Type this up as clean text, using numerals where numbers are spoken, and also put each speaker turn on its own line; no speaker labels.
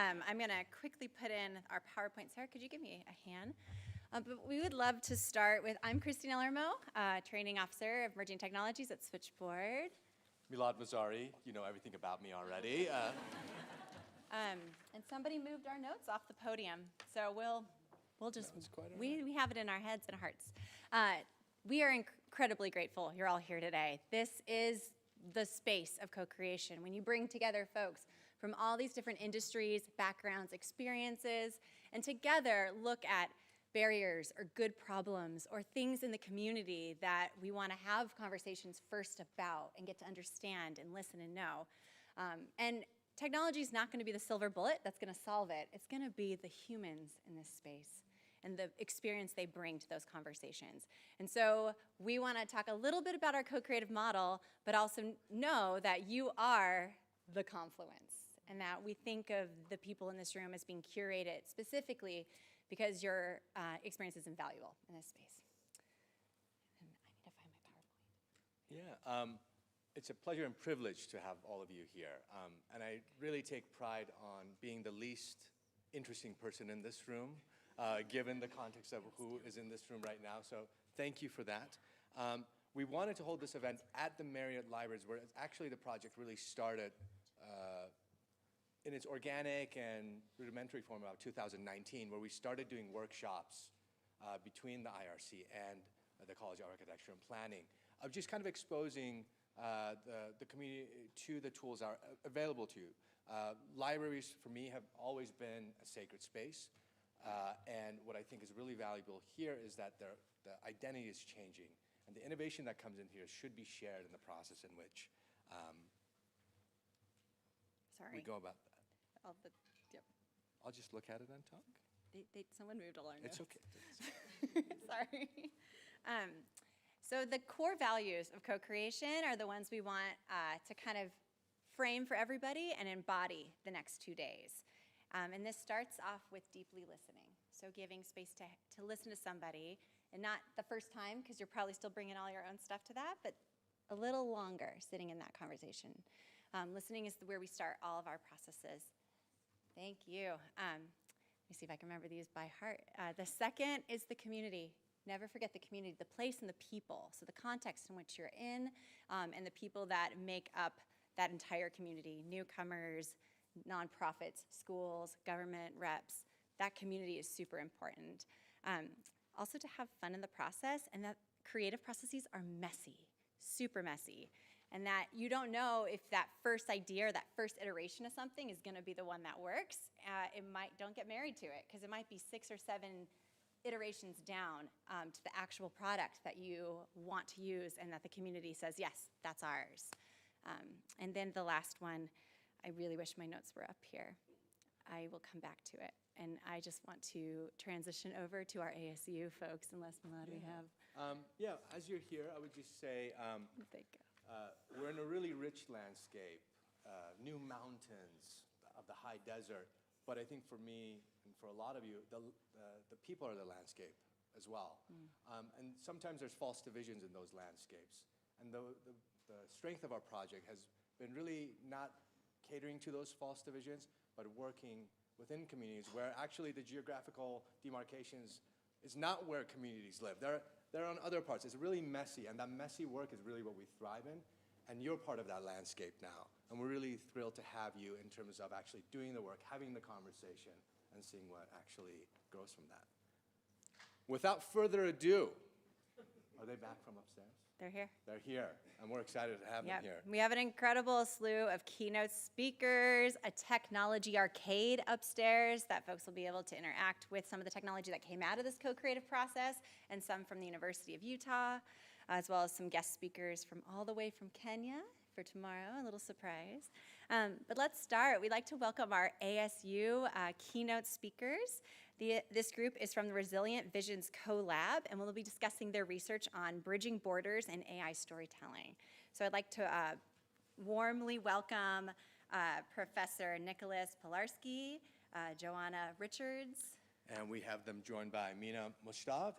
I'm going to quickly put in our PowerPoint. Sarah, could you give me a hand? But we would love to start with, I'm Krysti Nellermoe, Training Officer of Emerging Technologies at Switchboard.
Milad, Mozari, you know everything about me already.
And somebody moved our notes off the podium, so we'll just, we have it in our heads and hearts. We are incredibly grateful you're all here today. This is the space of co-creation. When you bring together folks from all these different industries, backgrounds, experiences, and together look at barriers or good problems or things in the community that we want to have conversations first about and get to understand and listen and know. And technology is not going to be the silver bullet that's going to solve it. It's going to be the humans in this space and the experience they bring to those conversations. And so we want to talk a little bit about our co-creative model, but also know that you are the Confluence, and that we think of the people in this room as being curated specifically because your experience is invaluable in this space. And I need to find my PowerPoint.
Yeah, it's a pleasure and privilege to have all of you here. And I really take pride on being the least interesting person in this room, given the context of who is in this room right now. So thank you for that. We wanted to hold this event at the Marriott Libraries, where actually the project really started in its organic and rudimentary form about 2019, where we started doing workshops between the IRC and the College of Architecture and Planning, of just kind of exposing the community to the tools that are available to you. Libraries, for me, have always been a sacred space. And what I think is really valuable here is that the identity is changing. And the innovation that comes in here should be shared in the process in which we go about that.
Yep.
I'll just look at it and talk.
Someone moved along.
It's okay.
Sorry. So the core values of co-creation are the ones we want to kind of frame for everybody and embody the next 2 days. And this starts off with deeply listening. So giving space to listen to somebody, and not the first time, because you're probably still bringing all your own stuff to that, but a little longer sitting in that conversation. Listening is where we start all of our processes. Thank you. Let me see if I can remember these by heart. The second is the community. Never forget the community, the place and the people. So the context in which you're in and the people that make up that entire community, newcomers, nonprofits, schools, government, reps. That community is super important. Also to have fun in the process, and that creative processes are messy, super messy. And that you don't know if that first idea or that first iteration of something is going to be the one that works. Don't get married to it, because it might be 6 or 7 iterations down to the actual product that you want to use and that the community says, yes, that's ours. And then the last one, I really wish my notes were up here. I will come back to it. And I just want to transition over to our ASU folks, unless Milad we have.
Yeah, as you're here, I would just say, we're in a really rich landscape, new mountains of the high desert, but I think for me and for a lot of you, the people are the landscape as well. And sometimes there's false divisions in those landscapes. And the strength of our project has been really not catering to those false divisions, but working within communities where actually the geographical demarcations is not where communities live. They're on other parts. It's really messy, and that messy work is really what we thrive in, and you're part of that landscape now. And we're really thrilled to have you in terms of actually doing the work, having the conversation, and seeing what actually grows from that. Without further ado, are they back from upstairs?
They're here.
They're here, and we're excited to have them here.
We have an incredible slew of keynote speakers, a technology arcade upstairs that folks will be able to interact with some of the technology that came out of this co-creative process, and some from the University of Utah, as well as some guest speakers from all the way from Kenya for tomorrow, a little surprise. But let's start. We'd like to welcome our ASU keynote speakers. This group is from the Resilient Visions CoLab, and we'll be discussing their research on bridging borders and AI storytelling. So I'd like to warmly welcome Professor Nicholas Pilarski, Joanna Richards.
And we have them joined by Mina Mustav